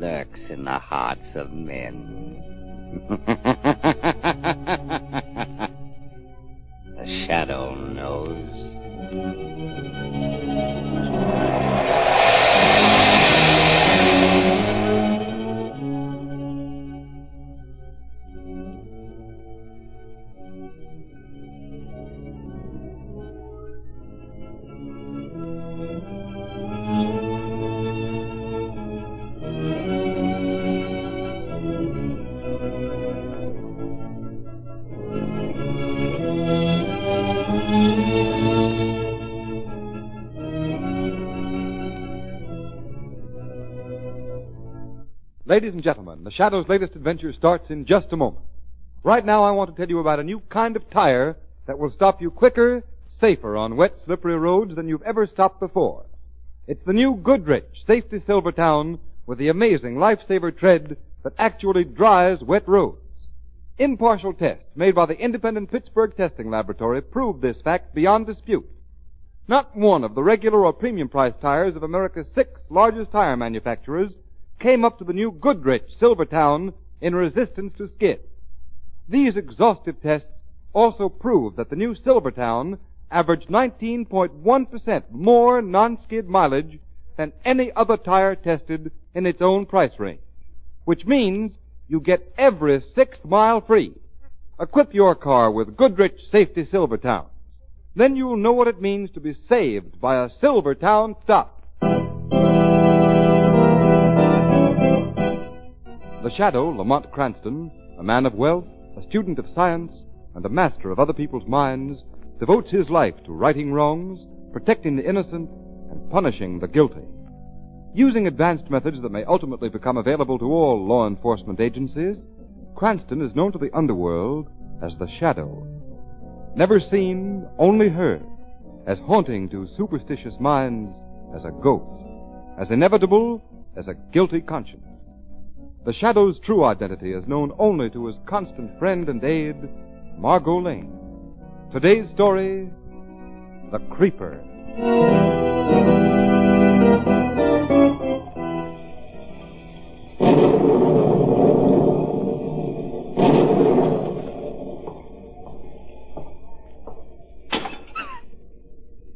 lurks in the hearts of men. The shadow knows. Ladies and gentlemen, The Shadow's latest adventure starts in just a moment. Right now, I want to tell you about a new kind of tire that will stop you quicker, safer on wet, slippery roads than you've ever stopped before. It's the new Goodrich Safety Silvertown with the amazing lifesaver tread that actually dries wet roads. Impartial tests made by the independent Pittsburgh Testing Laboratory prove this fact beyond dispute. Not one of the regular or premium price tires of America's 6 largest tire manufacturers came up to the new Goodrich Silvertown in resistance to skid. These exhaustive tests also prove that the new Silvertown averaged 19.1% more non-skid mileage than any other tire tested in its own price range, which means you get every 6th mile free. Equip your car with Goodrich Safety Silvertown. Then you'll know what it means to be saved by a Silvertown stop. The Shadow, Lamont Cranston, a man of wealth, a student of science, and a master of other people's minds, devotes his life to righting wrongs, protecting the innocent, and punishing the guilty. Using advanced methods that may ultimately become available to all law enforcement agencies, Cranston is known to the underworld as the Shadow. Never seen, only heard, as haunting to superstitious minds as a ghost, as inevitable as a guilty conscience. The Shadow's true identity is known only to his constant friend and aide, Margot Lane. Today's story, The Creeper.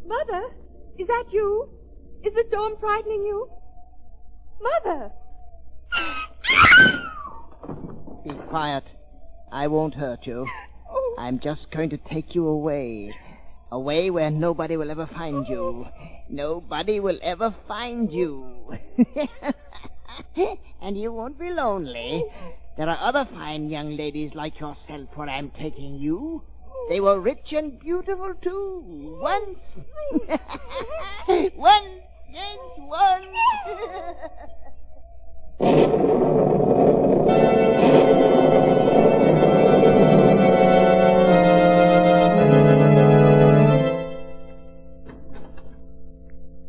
Mother, is that you? Is the storm frightening you? Mother! Be quiet. I won't hurt you. Oh. I'm just going to take you away. Away where nobody will ever find you. Nobody will ever find you. And you won't be lonely. There are other fine young ladies like yourself where I'm taking you. They were rich and beautiful, too. Once. Once. Yes, once.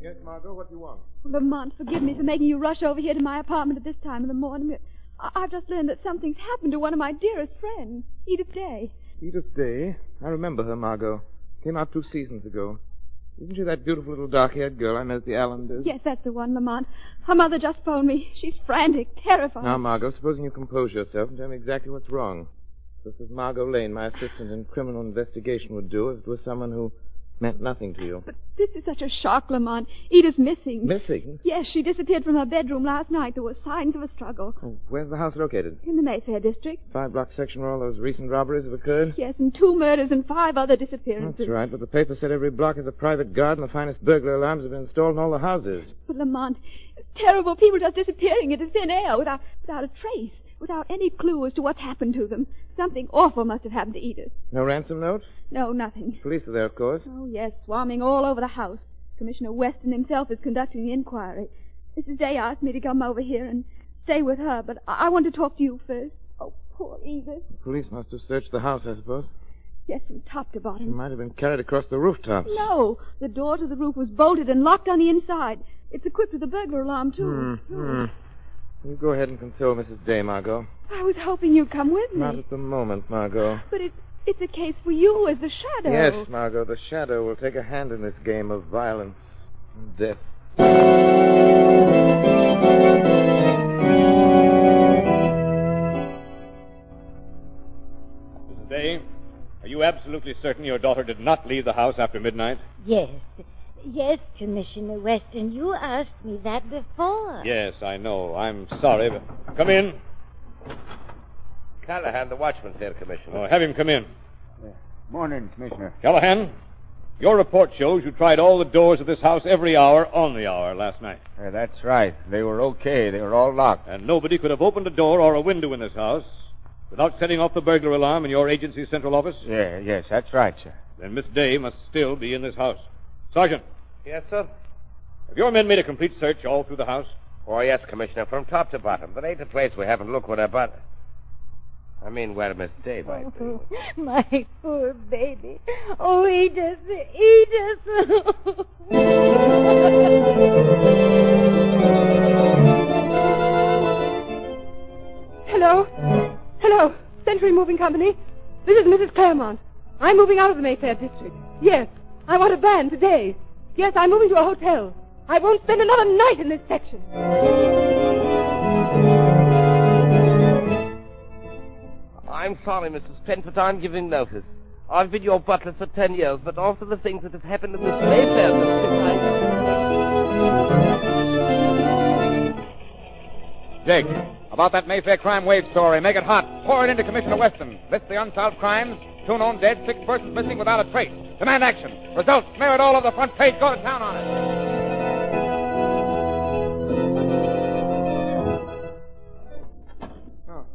Yes, Margot, what do you want? Lamont, forgive me for making you rush over here to my apartment at this time of the morning. I've just learned that something's happened to one of my dearest friends, Edith Day. Edith Day. I remember her, Margot. Came out 2 seasons ago. Isn't she that beautiful little dark-haired girl I met at the Allanders? Yes, that's the one, Lamont. Her mother just phoned me. She's frantic, terrified. Now, Margot, supposing you compose yourself and tell me exactly what's wrong. Just as Margot Lane, my assistant in criminal investigation, would do if it was someone who meant nothing to you. But this is such a shock, Lamont. Edith's missing. Missing? Yes, she disappeared from her bedroom last night. There were signs of a struggle. Oh, where's the house located? In the Mayfair district. 5-block section where all those recent robberies have occurred? Yes, and 2 murders and 5 other disappearances. That's right, but the paper said every block has a private guard and the finest burglar alarms have been installed in all the houses. But, Lamont, it's terrible. People just disappearing into thin air without a trace, without any clue as to what's happened to them. Something awful must have happened to Edith. No ransom note? No, nothing. Police are there, of course. Oh, yes, swarming all over the house. Commissioner Weston himself is conducting the inquiry. Mrs. Day asked me to come over here and stay with her, but I want to talk to you first. Oh, poor Edith. The police must have searched the house, I suppose. Yes, from top to She bottom. might have been carried across the rooftops. No, the door to the roof was bolted and locked on the inside. It's equipped with a burglar alarm, too. You go ahead and console Mrs. Day, Margot. I was hoping you'd come with me. Not at the moment, Margot. But it's a case for you as the Shadow. Yes, Margot, the Shadow will take a hand in this game of violence and death. Day, are you absolutely certain your daughter did not leave the house after midnight? Yes. Yes, Commissioner Weston. You asked me that before. Yes, I know. I'm sorry, but... Come in. Callahan, the watchman's here, Commissioner. Oh, have him come in. Morning, Commissioner. Callahan, your report shows you tried all the doors of this house every hour on the hour last night. That's right. They were okay. They were all locked. And nobody could have opened a door or a window in this house without setting off the burglar alarm in your agency's central office? Yes, that's right, sir. Then Miss Day must still be in this house. Sergeant. Yes, sir? Have your men made a complete search all through the house? Oh, yes, Commissioner, from top to bottom. There ain't a place we haven't looked with her, but... I mean, where Miss Day might be. Oh, my poor baby. Oh, Edith, Edith. Hello? Hello, Century Moving Company. This is Mrs. Claremont. I'm moving out of the Mayfair district. Yes, I want a van today. Yes, I'm moving to a hotel. I won't spend another night in this section. I'm sorry, Mrs. Pent, but I'm giving notice. I've been your butler for 10 years, but after the things that have happened in this Mayfair district, Jake, about that Mayfair crime wave story. Make it hot. Pour it into Commissioner Weston. List the unsolved crimes. 2 known dead, 6 persons missing without a trace. Demand action. Results. Smear it all over the front page. Go to town on it.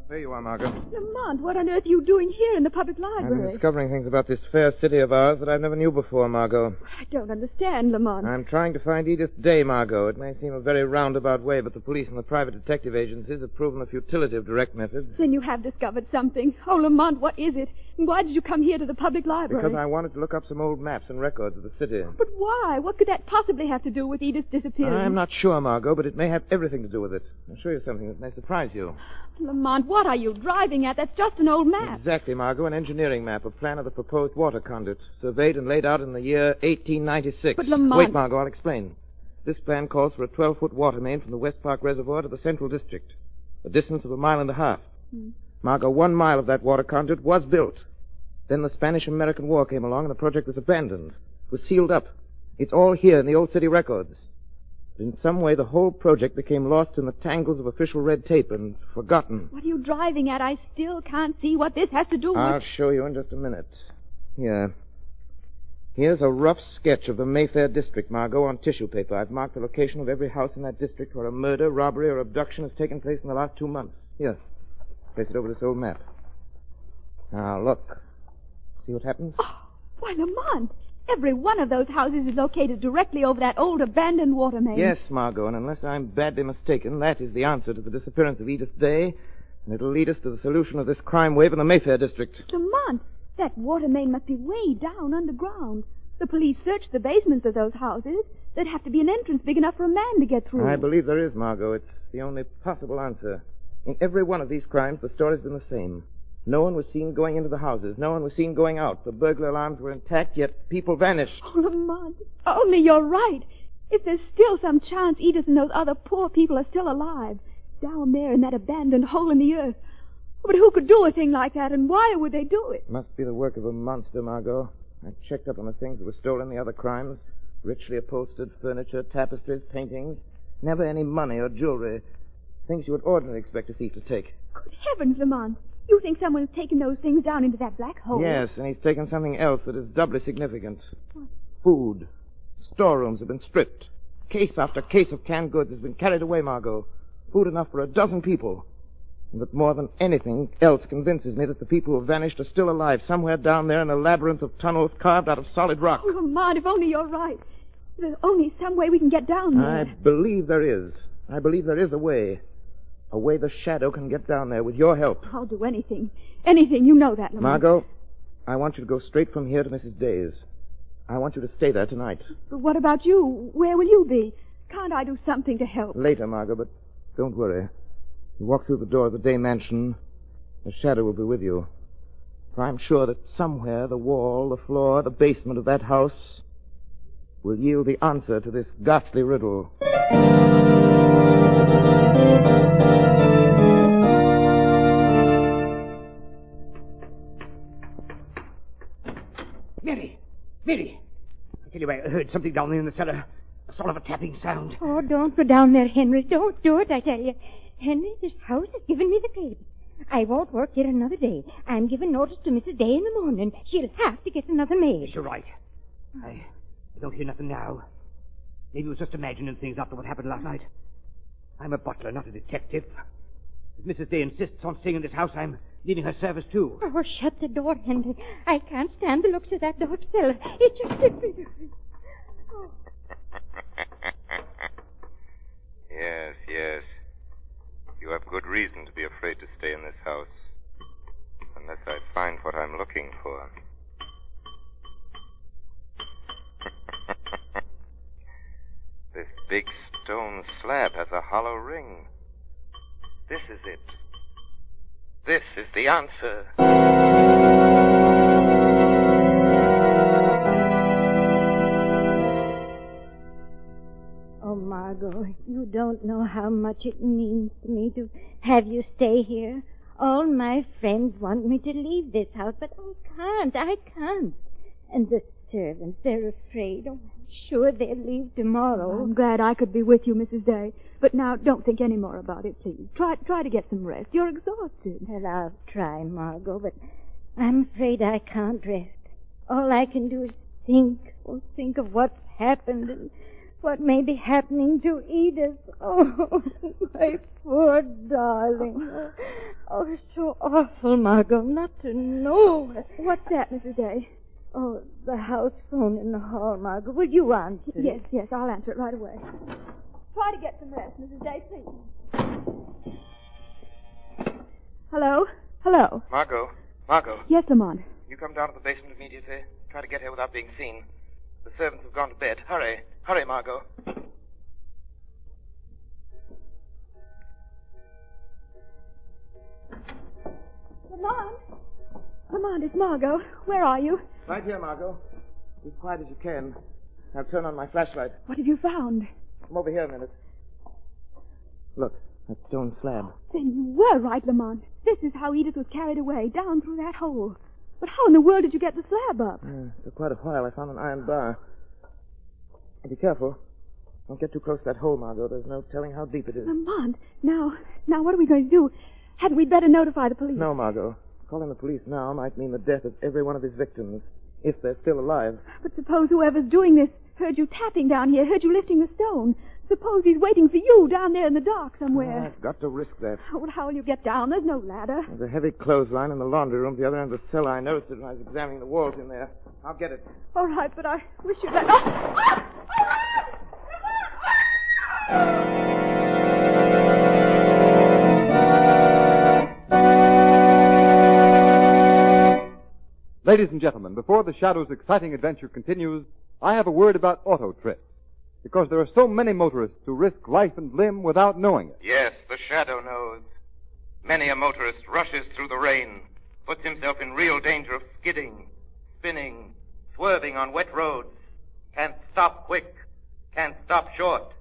There you are, Margot. Lamont, what on earth are you doing here in the public I've been library? discovering things about this fair city of ours that I never knew before, Margot. I don't understand, Lamont. I'm trying to find Edith Day, Margot. It may seem a very roundabout way, but the police and the private detective agencies have proven the futility of direct methods. Then you have discovered something. Oh, Lamont, what is it? And why did you come here to the public library? Because I wanted to look up some old maps and records of the city. But why? What could that possibly have to do with Edith's disappearance? I'm not sure, Margot, but it may have everything to do with it. I'll show you something that may surprise you. Lamont, what are you driving at? That's just an old map. Exactly, Margot, an engineering map, a plan of the proposed water conduit, surveyed and laid out in the year 1896. But, Lamont... Wait, Margot, I'll explain. This plan calls for a 12-foot water main from the West Park Reservoir to the Central District, a distance of 1.5 miles. Margot, 1 mile of that water conduit was built. Then the Spanish-American War came along and the project was abandoned. It was sealed up. It's all here in the old city records. In some way, the whole project became lost in the tangles of official red tape and forgotten. What are you driving at? I still can't see what this has to do with... I'll show you in just a minute. Here. Here's a rough sketch of the Mayfair district, Margot, on tissue paper. I've marked the location of every house in that district where a murder, robbery, or abduction has taken place in the last 2 months. Here. Place it over this old map. Now, look. See what happens? Oh, why, Lamont, every one of those houses is located directly over that old abandoned water main. Yes, Margot, and unless I'm badly mistaken, that is the answer to the disappearance of Edith Day, and it'll lead us to the solution of this crime wave in the Mayfair district. Lamont, that water main must be way down underground. The police searched the basements of those houses. There'd have to be an entrance big enough for a man to get through. I believe there is, Margot. It's the only possible answer. In every one of these crimes, the story's been the same. No one was seen going into the houses. No one was seen going out. The burglar alarms were intact, yet people vanished. Oh, Lamont, only you're right. If there's still some chance Edith and those other poor people are still alive, down there in that abandoned hole in the earth. But who could do a thing like that, and why would they do it? Must be the work of a monster, Margot. I checked up on the things that were stolen in the other crimes. Richly upholstered furniture, tapestries, paintings. Never any money or jewelry. Things you would ordinarily expect a thief to take. Good heavens, Lamont. You think someone's taken those things down into that black hole? Yes, and he's taken something else that is doubly significant. What? Food. Storerooms have been stripped. Case after case of canned goods has been carried away, Margot. Food enough for 12 people. But more than anything else convinces me that the people who have vanished are still alive somewhere down there in a labyrinth of tunnels carved out of solid rock. Oh, Lamont, if only you're right. There's only some way we can get down there. I believe there is. I believe there is a way. A way the Shadow can get down there with your help. I'll do anything. Anything. You know that, Lamont. Margot, I want you to go straight from here to Mrs. Day's. I want you to stay there tonight. But what about you? Where will you be? Can't I do something to help? Later, Margot, but don't worry. You walk through the door of the Day mansion, the Shadow will be with you. For I'm sure that somewhere the wall, the floor, the basement of that house will yield the answer to this ghastly riddle. Mary, I tell you, I heard something down there in the cellar. A sort of a tapping sound. Oh, don't go down there, Henry. Don't do it, I tell you. Henry, this house has given me the creeps. I won't work here another day. I'm giving notice to Mrs. Day in the morning. She'll have to get another maid. Yes, you're right. I don't hear nothing now. Maybe it was just imagining things after what happened last night. I'm a butler, not a detective. If Mrs. Day insists on staying in this house, I'm needing her service, too. Oh, shut the door, Henry. I can't stand the looks of that dark cellar. It just... Oh. Yes, yes. You have good reason to be afraid to stay in this house. Unless I find what I'm looking for. This big stone slab has a hollow ring. This is it. This is the answer. Oh, Margot, you don't know how much it means to me to have you stay here. All my friends want me to leave this house, but I can't. And the servants, they're afraid. Oh, I'm sure they'll leave tomorrow. I'm glad I could be with you, Mrs. Day. But now, don't think any more about it, please. Try to get some rest. You're exhausted. Well, I'll try, Margot, but I'm afraid I can't rest. All I can do is think of what's happened and what may be happening to Edith. Oh, my poor darling. Oh, so awful, Margot, not to know. What's that, Mrs. Day? Oh, the house phone in the hall, Margot. Will you answer it? Yes, I'll answer it right away. Try to get some rest, Mrs. Day, please. Hello? Margot. Yes, Lamont. You come down to the basement immediately. Try to get here without being seen. The servants have gone to bed. Hurry, Margot. Lamont, it's Margot. Where are you? Right here, Margot. As quiet as you can. Now turn on my flashlight. What have you found? Come over here a minute. Look, that stone slab. Then you were right, Lamont. This is how Edith was carried away, down through that hole. But how in the world did you get the slab up? For quite a while, I found an iron bar. Be careful. Don't get too close to that hole, Margot. There's no telling how deep it is. Lamont, now what are we going to do? Hadn't we better notify the police? No, Margot. Calling the police now might mean the death of every one of his victims, if they're still alive. But suppose whoever's doing this heard you tapping down here, heard you lifting the stone. Suppose he's waiting for you down there in the dark somewhere. I've got to risk that. Oh, well, how will you get down? There's no ladder. There's a heavy clothesline in the laundry room at the other end of the cellar. I noticed it when I was examining the walls in there. I'll get it. All right, but I wish you'd let... Oh! Ladies and gentlemen, before the Shadow's exciting adventure continues, I have a word about auto trips. Because there are so many motorists who risk life and limb without knowing it. Yes, the Shadow knows. Many a motorist rushes through the rain, puts himself in real danger of skidding, spinning, swerving on wet roads, can't stop quick, can't stop short,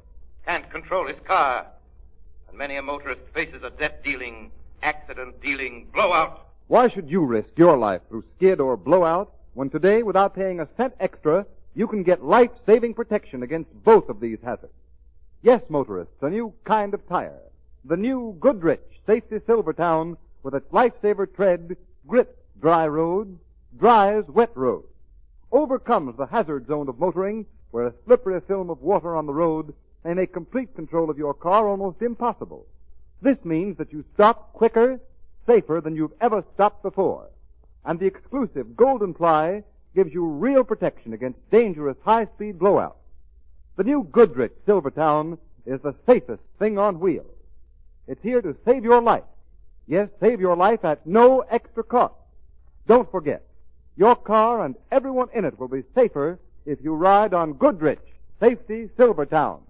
can't control his car. And many a motorist faces a death-dealing, accident-dealing blowout. Why should you risk your life through skid or blowout when today, without paying a cent extra, you can get life-saving protection against both of these hazards? Yes, motorists, a new kind of tire. The new Goodrich Safety Silvertown with its lifesaver tread grips dry roads, dries wet roads, overcomes the hazard zone of motoring where a slippery film of water on the road may make complete control of your car almost impossible. This means that you stop quicker, safer than you've ever stopped before. And the exclusive Golden Ply gives you real protection against dangerous high-speed blowouts. The new Goodrich Silvertown is the safest thing on wheels. It's here to save your life. Yes, save your life at no extra cost. Don't forget, your car and everyone in it will be safer if you ride on Goodrich Safety Silvertown.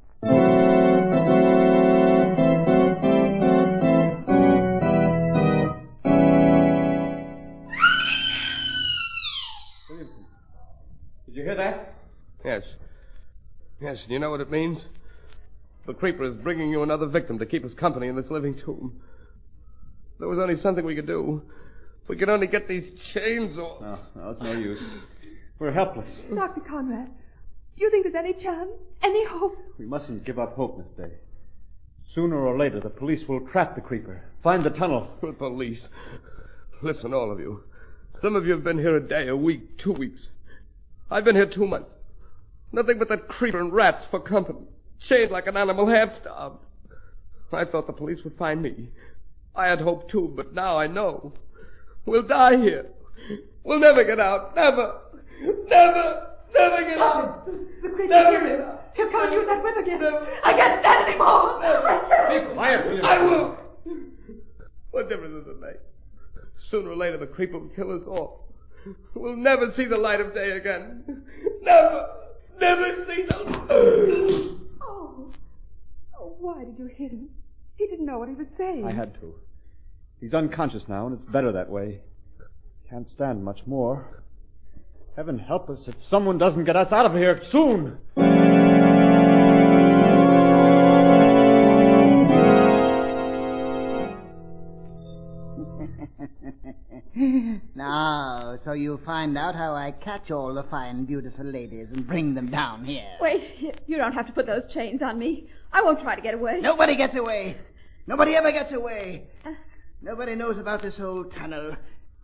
Did you hear that? Yes. Yes, and you know what it means? The creeper is bringing you another victim to keep us company in this living tomb. There was only something we could do. We could only get these chains off. No, it's no use. We're helpless. Dr. Conrad, do you think there's any chance? Any hope? We mustn't give up hope, Miss Day. Sooner or later, the police will trap the creeper. Find the tunnel. The police? Listen, all of you. Some of you have been here a day, a week, 2 weeks. I've been here 2 months. Nothing but that creeper and rats for company. Chained like an animal, half-starved. I thought the police would find me. I had hoped too, but now I know. We'll die here. We'll never get out. Never. Never. Never get out. The creature here. He'll come and use that whip again. I can't stand it anymore. Be quiet, will you? I will. What difference does it make? Sooner or later, the creeper will kill us all. We'll never see the light of day again. Never. Never see the... Oh, why did you hit him? He didn't know what he was saying. I had to. He's unconscious now, and it's better that way. Can't stand much more. Heaven help us if someone doesn't get us out of here soon. Now, so you find out how I catch all the fine, beautiful ladies and bring them down here. Wait, you don't have to put those chains on me. I won't try to get away. Nobody gets away. Nobody ever gets away. Nobody knows about this old tunnel.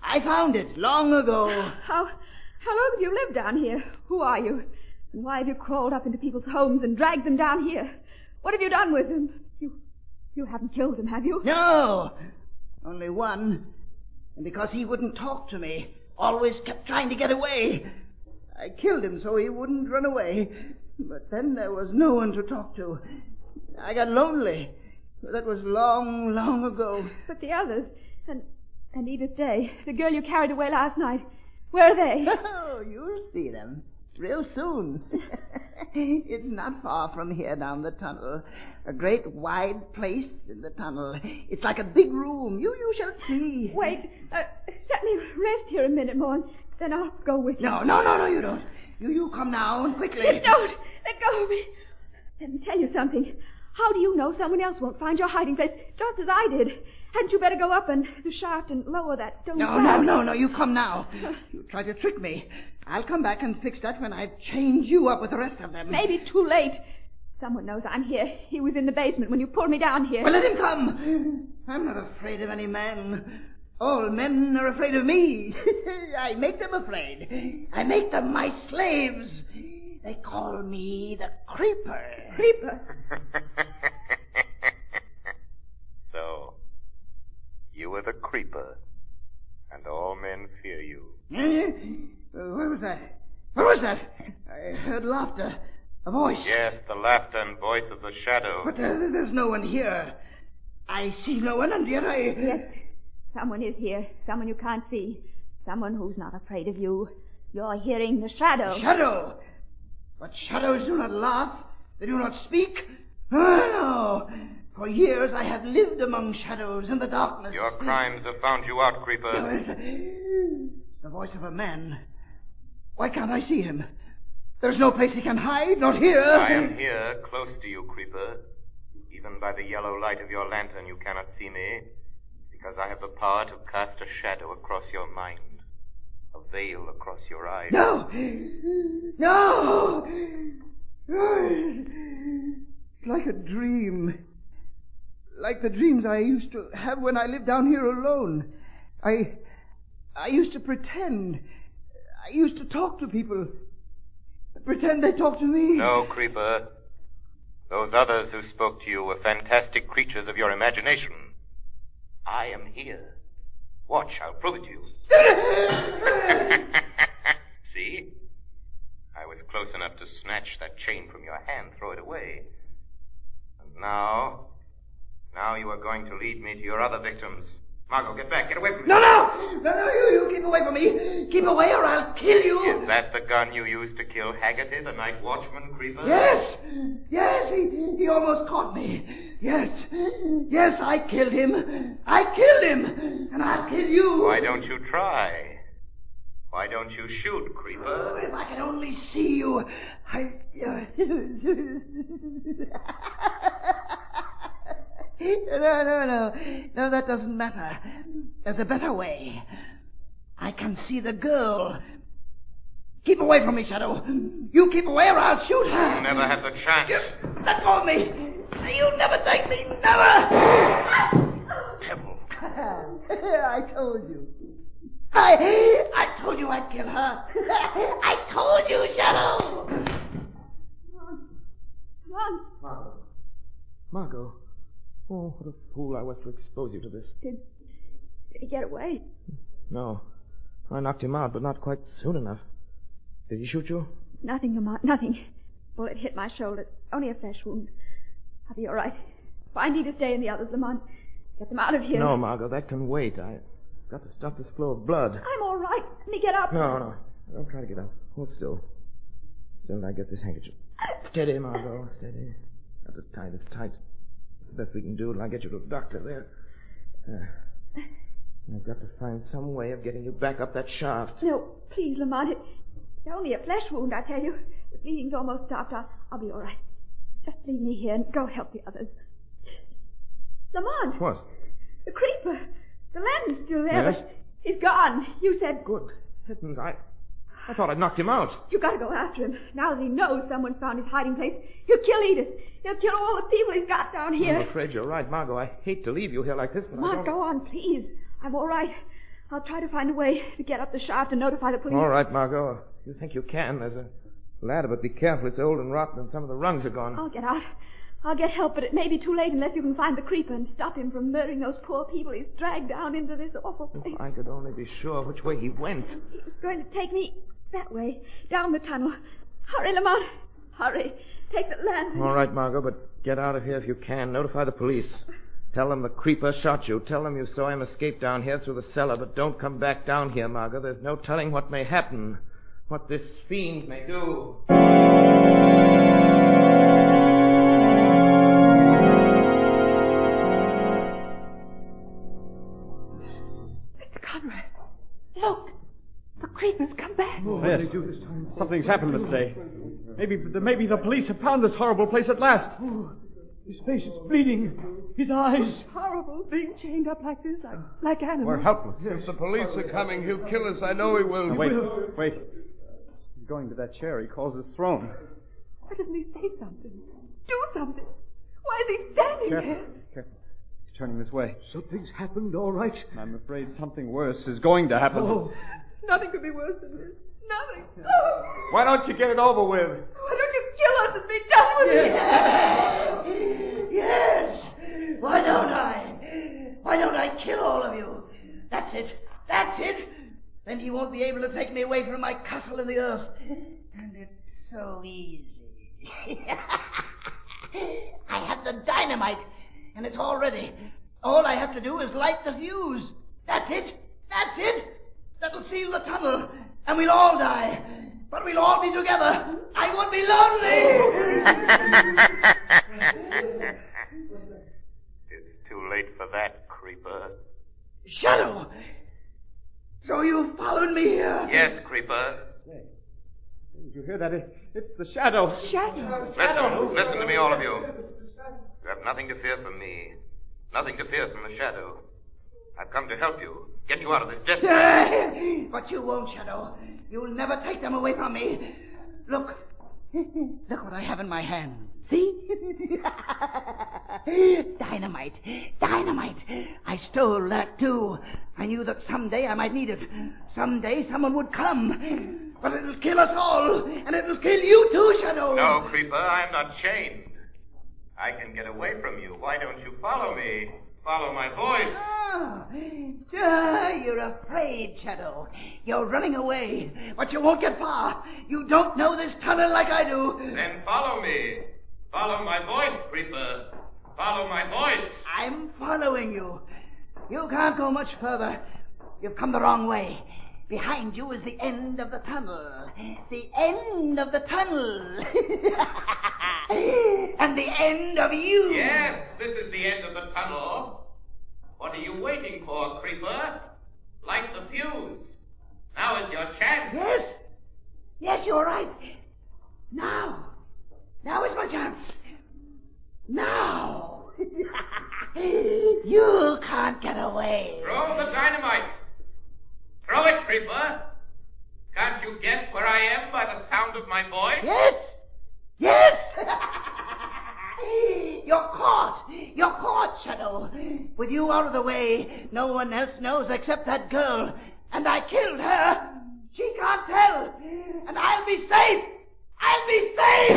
I found it long ago. How long have you lived down here? Who are you? And why have you crawled up into people's homes and dragged them down here? What have you done with them? You haven't killed them, have you? No. Only one. And because he wouldn't talk to me, always kept trying to get away. I killed him so he wouldn't run away. But then there was no one to talk to. I got lonely. That was long, long ago. But the others, and Edith Day, the girl you carried away last night, where are they? Oh, you'll see them real soon. It's not far from here down the tunnel. A great wide place in the tunnel. It's like a big room. You shall see. Wait, let me rest here a minute more, and then I'll go with you. No, you don't. You come now, and quickly. Don't! Let go of me. Let me tell you something. How do you know someone else won't find your hiding place, just as I did? Hadn't you better go up the shaft and lower that stone slab? No, you come now. You try to trick me. I'll come back and fix that when I've chained you up with the rest of them. Maybe too late. Someone knows I'm here. He was in the basement when you pulled me down here. Well, let him come. I'm not afraid of any man. All men are afraid of me. I make them afraid. I make them my slaves. They call me the Creeper. Creeper? So, you are the Creeper, and all men fear you. What was that? What was that? I heard laughter. A voice. Yes, the laughter and voice of the shadow. But there's no one here. I see no one, and yet I... Yes, someone is here. Someone you can't see. Someone who's not afraid of you. You're hearing the shadow. Shadow? But shadows do not laugh. They do not speak. Oh, no. For years I have lived among shadows in the darkness. Your crimes have found you out, Creeper. The voice of a man. Why can't I see him? There's no place he can hide, not here. I am here, close to you, Creeper. Even by the yellow light of your lantern you cannot see me, because I have the power to cast a shadow across your mind. A veil across your eyes. No! It's like a dream. Like the dreams I used to have when I lived down here alone. I used to pretend. I used to talk to people. Pretend they talk to me. No, Creeper. Those others who spoke to you were fantastic creatures of your imagination. I am here. Watch, I'll prove it to you. See? I was close enough to snatch that chain from your hand, throw it away. And now you are going to lead me to your other victims. Margot, get back. Get away from me. No, you keep away from me. Keep away or I'll kill you. Is that the gun you used to kill Haggerty, the night watchman, Creeper? Yes, he almost caught me. Yes, I killed him. And I'll kill you. Why don't you try? Why don't you shoot, Creeper? Oh, if I could only see you. No, that doesn't matter. There's a better way. I can see the girl. Keep away from me, Shadow. You keep away or I'll shoot her. You'll never have the chance. Let go of me. You'll never take me. Never. Devil. I told you. I told you I'd kill her. I told you, Shadow. Run. Margot. Oh, what a fool I was to expose you to this. Did he get away? No. I knocked him out, but not quite soon enough. Did he shoot you? Nothing, Lamont, nothing. Bullet hit my shoulder. Only a flesh wound. I'll be all right. Find Edith Day and the others, Lamont. Get them out of here. No, Margot, that can wait. I've got to stop this flow of blood. I'm all right. Let me get up. No. Don't try to get up. Hold still. Then I get this handkerchief. Steady, Margot. Steady. Got to tie this tight. The best we can do till I get you to the doctor there. I've got to find some way of getting you back up that shaft. No, please, Lamont. It's only a flesh wound, I tell you. The bleeding's almost stopped. I'll be all right. Just leave me here and go help the others. Lamont! What? The creeper. The lantern's still there, Yes? but he's gone. You said... Good heavens, I thought I'd knocked him out. You gotta go after him. Now that he knows someone's found his hiding place, he'll kill Edith. He'll kill all the people he's got down here. I'm afraid you're right, Margot. I hate to leave you here like this, but Lamont, I don't... go on, please. I'm all right. I'll try to find a way to get up the shaft and notify the police. All right, Margot. You think you can. There's a ladder, but be careful. It's old and rotten, and some of the rungs are gone. I'll get out. I'll get help, but it may be too late unless you can find the creeper and stop him from murdering those poor people he's dragged down into this awful place. If I could only be sure which way he went. He was going to take me that way, down the tunnel. Hurry, Lamont. Hurry. Take the lantern. All right, Margot, but get out of here if you can. Notify the police. Tell them the creeper shot you. Tell them you saw him escape down here through the cellar, but don't come back down here, Margot. There's no telling what may happen, what this fiend may do. Mr. Conrad, look. The creeper's come back. Oh, yes. Something's happened, Miss Day. Maybe the police have found this horrible place at last. Oh, his face is bleeding. His eyes. It's horrible being chained up like this, like animals. We're helpless. If the police are coming, he'll kill us. I know he will. Wait. He's going to that chair he calls his throne. Why doesn't he say something? Do something. Why is he standing there? Careful. He's turning this way. Something's happened, all right. I'm afraid something worse is going to happen. Oh, nothing could be worse than this. Nothing. Oh. Why don't you get it over with? Why don't you kill us and be done with it? Yes. Why don't I? Why don't I kill all of you? That's it. Then he won't be able to take me away from my castle in the earth. And it's so easy. I have the dynamite, and it's all ready. All I have to do is light the fuse. That's it. That'll seal the tunnel, and we'll all die. But we'll all be together. I won't be lonely. It's too late for that, creeper. Shadow! So you followed me here? Yes, creeper. Did you hear that? It's the shadow. Listen to me, all of you. You have nothing to fear from me. Nothing to fear from the shadow. I've come to help you. Get you out of this death trap. But you won't, Shadow. You'll never take them away from me. Look. Look what I have in my hand. See? Dynamite. I stole that, too. I knew that someday I might need it. Someday someone would come. But it'll kill us all. And it'll kill you, too, Shadow. No, creeper, I'm not chained. I can get away from you. Why don't you follow me? Follow my voice. You're afraid, Shadow. You're running away, but you won't get far. You don't know this tunnel like I do. Then follow me. Follow my voice, creeper. Follow my voice. I'm following you. You can't go much further. You've come the wrong way. Behind you is the end of the tunnel. The end of the tunnel. And the end of you. Yes, this is the end of the tunnel. What are you waiting for, creeper? Light the fuse. Now is your chance. Yes, you're right. Now is my chance. Now. You can't get away. Throw the dynamite. Throw it, creeper. Can't you guess where I am by the sound of my voice? Yes! Yes! You're caught! You're caught, Shadow! With you out of the way, no one else knows except that girl. And I killed her! She can't tell! And I'll be safe! I'll be safe!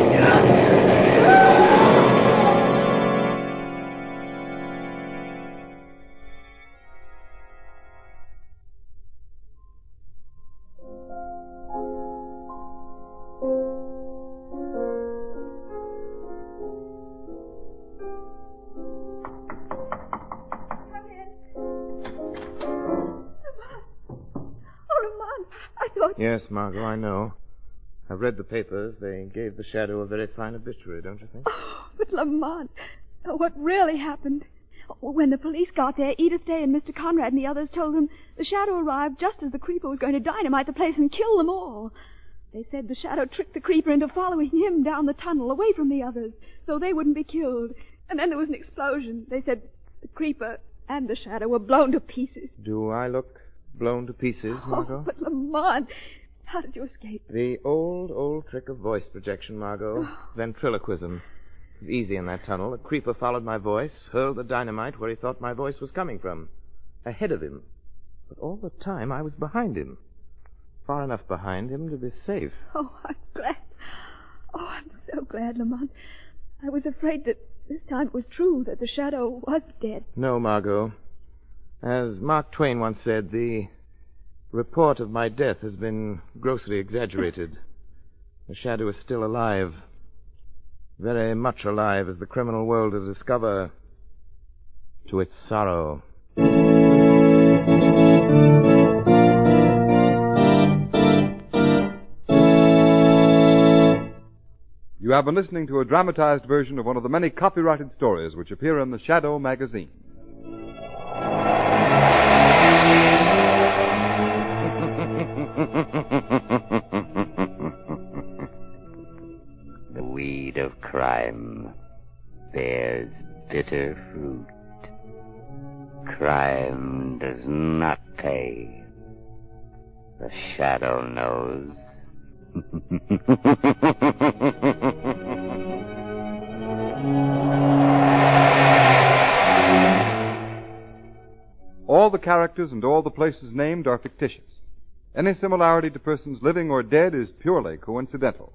Yes, Margot, I know. I've read the papers. They gave the Shadow a very fine obituary, don't you think? Oh, but Lamont, what really happened? When the police got there, Edith Day and Mr. Conrad and the others told them the Shadow arrived just as the Creeper was going to dynamite the place and kill them all. They said the Shadow tricked the Creeper into following him down the tunnel away from the others so they wouldn't be killed. And then there was an explosion. They said the Creeper and the Shadow were blown to pieces. Do I look blown to pieces, Margot? Oh, but Lamont, how did you escape? The old trick of voice projection, Margot. Ventriloquism. It was easy in that tunnel. The Creeper followed my voice, hurled the dynamite where he thought my voice was coming from. Ahead of him. But all the time I was behind him. Far enough behind him to be safe. Oh, I'm glad. Oh, I'm so glad, Lamont. I was afraid that this time it was true, that the Shadow was dead. No, Margot. As Mark Twain once said, the report of my death has been grossly exaggerated. The Shadow is still alive. Very much alive, as the criminal world will discover to its sorrow. You have been listening to a dramatized version of one of the many copyrighted stories which appear in the Shadow magazine. The weed of crime bears bitter fruit. Crime does not pay. The Shadow knows. All the characters and all the places named are fictitious. Any similarity to persons living or dead is purely coincidental.